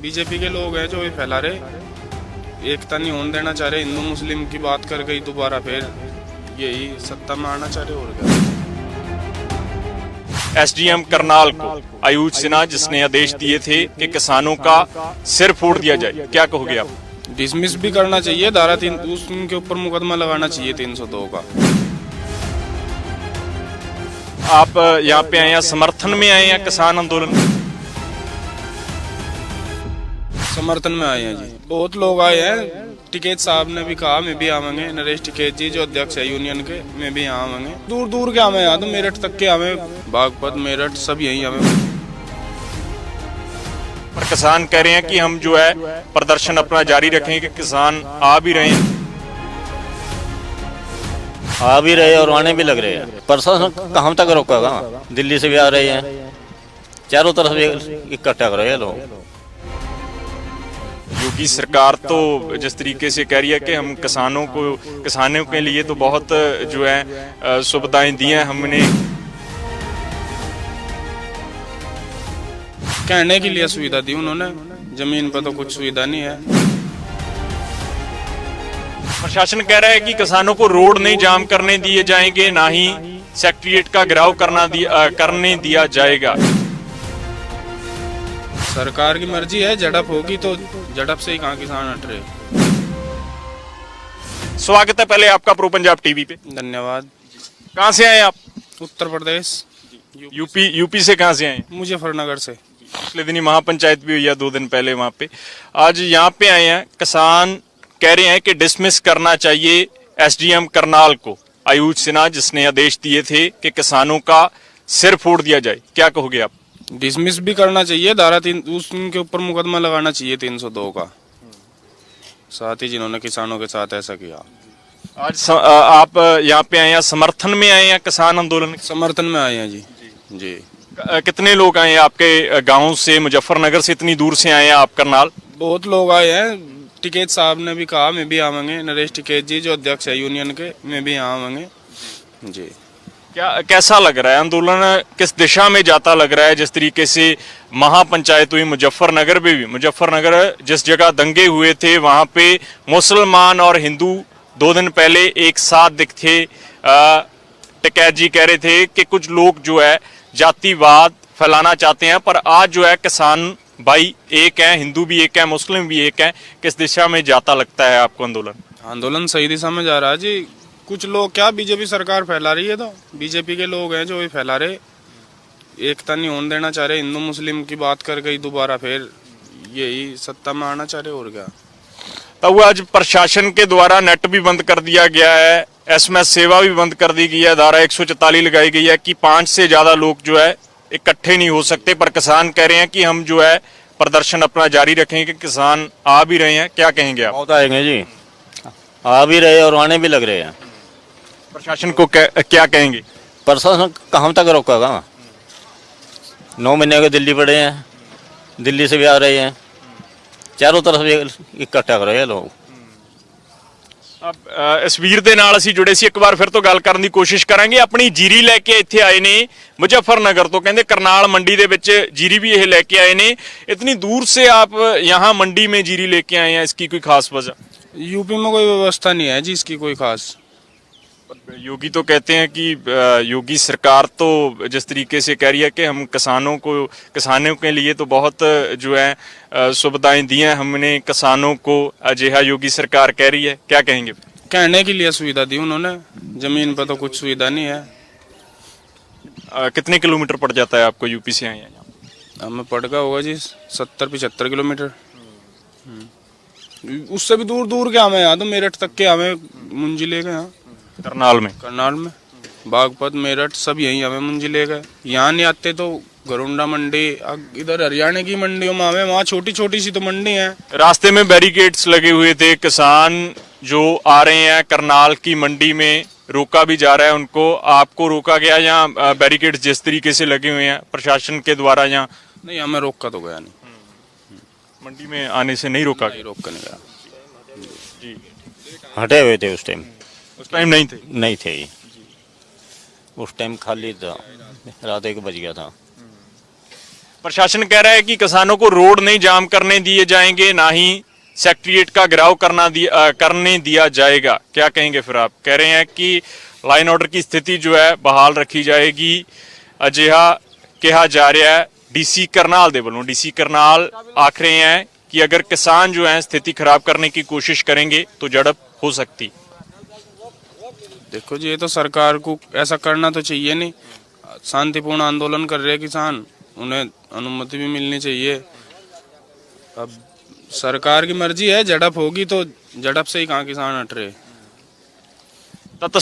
BJP के लोग हैं जो ये फैला रहे, एकता नहीं होने देना चाह रहे, हिंदू मुस्लिम की बात कर गई दोबारा फिर यही सत्ता में आना चाह रहे और क्या। एसडीएम करनाल को आयुष सिन्हा जिसने आदेश दिए थे कि किसानों का सिर फोड़ दिया जाए, क्या कहोगे आप? डिसमिस भी करना चाहिए, धारा 3 उनके ऊपर मुकदमा लगाना चाहिए 302 का। आप यहाँ पे आए हैं समर्थन में आए हैं किसान आंदोलन? समर्थन में आए हैं जी, बहुत लोग आए हैं। टिकैत साहब ने भी कहा मैं भी आवेंगे, नरेश टिकैत जी जो अध्यक्ष है यूनियन के, मैं भी यहाँ आवेंगे। दूर दूर के आवे, यहाँ तो मेरठ तक के आवे, बागपत मेरठ सब यही आवे। पर किसान कह रहे हैं कि हम जो है प्रदर्शन अपना जारी रखेंगे, किसान आ भी रहे हैं। आ भी रहे और आने भी लग रहे हैं। प्रशासन कहाँ तक रोकेगा? दिल्ली से भी आ रहे हैं, चारों तरफ इकट्ठा कर रहे हैं लोग। योगी सरकार तो जिस तरीके से कह रही है कि हम किसानों के लिए तो बहुत जो है सुविधाएं दी हैं हमने। कहने के लिए सुविधा दी उन्होंने, जमीन पर तो कुछ सुविधा नहीं है। प्रशासन कह रहा है कि किसानों को रोड नहीं जाम करने दिए जाएंगे, ना ही सेक्रेटेरिएट का घेराव करने दिया जाएगा। सरकार की मर्जी है, झड़प होगी तो झड़प से ही कहाँ किसान हट रहे। स्वागत है पहले आपका प्रो पंजाब टीवी पे। धन्यवाद। कहाँ से आए आप? उत्तर प्रदेश, यूपी से कहाँ से आए? मुजफ्फरनगर से। पिछले दिन ही महापंचायत भी हुई है 2 दिन पहले वहां पे। आज यहाँ पे आए हैं, किसान कह रहे हैं कि डिसमिस करना चाहिए एसडीएम करनाल को आयुष सिन्हा जिसने आदेश दिए थे कि किसानों का सिर फोड़ दिया जाए, क्या कहोगे आप? डिसमिस भी करना चाहिए, धारा 3 उनके ऊपर मुकदमा लगाना चाहिए 302 का, साथ ही जिन्होंने किसानों के साथ ऐसा किया। आज आप यहाँ पे आए हैं समर्थन में आए हैं किसान आंदोलन के? समर्थन में आए हैं जी। जी। कितने लोग आए हैं आपके गांव से, मुजफ्फरनगर से, इतनी दूर से आए हैं आप करनाल? बहुत लोग आए हैं। टिकैत साहब ने भी कहा मैं भी आवेंगे, नरेश टिकैत जी जो अध्यक्ष है यूनियन के, मैं भी यहाँ आवेंगे जी। कैसा लग रहा है आंदोलन, किस दिशा में जाता लग रहा है? जिस तरीके से महापंचायत हुई मुजफ्फरनगर में भी, मुजफ्फरनगर जिस जगह दंगे हुए थे वहां पे मुसलमान और हिंदू 2 दिन पहले एक साथ दिखे। टिकैत जी कह रहे थे कि कुछ लोग जो है जातिवाद फैलाना चाहते हैं, पर आज जो है किसान भाई एक है, हिंदू भी एक है, मुस्लिम भी एक है। किस दिशा में जाता लगता है आपको आंदोलन? आंदोलन सही दिशा में जा रहा है जी। कुछ लोग क्या बीजेपी सरकार फैला रही है, तो बीजेपी के लोग हैं जो ये फैला रहे, एकता नहीं होने देना चाह रहे, हिंदू मुस्लिम की बात कर गई दोबारा फिर यही सत्ता में आना चाह रहे और क्या। तब आज प्रशासन के द्वारा नेट भी बंद कर दिया गया है, एसएमएस सेवा भी बंद कर दी गई है, धारा 144 लगाई गई है कि 5 से ज्यादा लोग जो है इकट्ठे नहीं हो सकते। पर किसान कह रहे हैं कि हम जो है प्रदर्शन अपना जारी रखेंगे, किसान आ भी रहे हैं, क्या कहेंगे आप? बहुत आएंगे जी, आ भी रहे और आने भी लग रहे हैं। प्रशासन को क्या कहेंगे? प्रशासन कहाँ तक रोकेगा? 9 महीने के दिल्ली पड़े हैं, दिल्ली से भी आ रहे हैं, चारों तरफ इकट्ठा कर रहे हैं लोग। इस वीर ਦੇ ਨਾਲ ਅਸੀਂ ਜੁੜੇ ਸੀ, ਇੱਕ ਵਾਰ ਫਿਰ ਤੋਂ ਗੱਲ ਕਰਨ ਦੀ ਕੋਸ਼ਿਸ਼ ਕਰਾਂਗੇ। ਆਪਣੀ ਜੀਰੀ ਲੈ ਕੇ ਇੱਥੇ ਆਏ ਨੇ मुजफ्फरनगर तो, कहते करनाल मंडी ਦੇ ਵਿੱਚ जीरी भी ये लेके आए ने। इतनी दूर से आप यहाँ मंडी में जीरी लेके आए हैं, इसकी कोई खास वजह? यूपी में कोई व्यवस्था नहीं है जी इसकी कोई खास। योगी तो कहते हैं कि योगी सरकार तो जिस तरीके से कह रही है कि हम किसानों के लिए तो बहुत जो है सुविधाएं दी हैं हमने किसानों को, अजिहा योगी सरकार कह रही है, क्या कहेंगे? कहने के लिए सुविधा दी उन्होंने, जमीन पर तो कुछ सुविधा नहीं है। कितने किलोमीटर पड़ जाता है आपको यूपी से आए हैं? हमें पड़ गया होगा जी 70-75 किलोमीटर। उससे भी दूर दूर के आवे, यहाँ तो मेरठ तक के आवे, मुंजिले के। यहाँ करनाल में बागपत मेरठ सब यही आवे, मुंजिले के। यहाँ नहीं आते तो घरुंडा मंडी, इधर हरियाणा की मंडियों में आवे, वहाँ छोटी छोटी सी तो मंडी है। रास्ते में बैरिकेड्स लगे हुए थे, किसान जो आ रहे हैं करनाल की मंडी में रोका भी जा रहा है उनको। आपको रोका गया यहाँ बैरिकेड्स जिस तरीके से लगे हुए हैं प्रशासन के द्वारा? यहाँ नहीं, हमें रोका तो गया नहीं, मंडी में आने से नहीं रोका गया जी। हटे हुए थे उस टाइम नहीं थे उस टाइम खाली था, रात 1 बज गया था। प्रशासन कह रहा है कि किसानों को रोड नहीं जाम करने दिए जाएंगे, ना ही सेक्रेटरीट का घेराव करने दिया जाएगा। क्या कहेंगे फिर आप? कह रहे हैं कि लाइन ऑर्डर की स्थिति जो है बहाल रखी जाएगी। अजिहा कहा जा रहा है डीसी करनाल दे वालों। डीसी करनाल आख रहे हैं कि अगर किसान जो है स्थिति खराब करने की कोशिश करेंगे तो झड़प हो सकती। देखो जी, ये तो सरकार को ऐसा करना तो चाहिए नहीं। शांतिपूर्ण आंदोलन कर रहे हैं किसान, उन्हें अनुमति भी मिलनी चाहिए। अब सरकार की मर्जी है, झड़प होगी तो झड़प से ही कहाँ किसान हट रहे।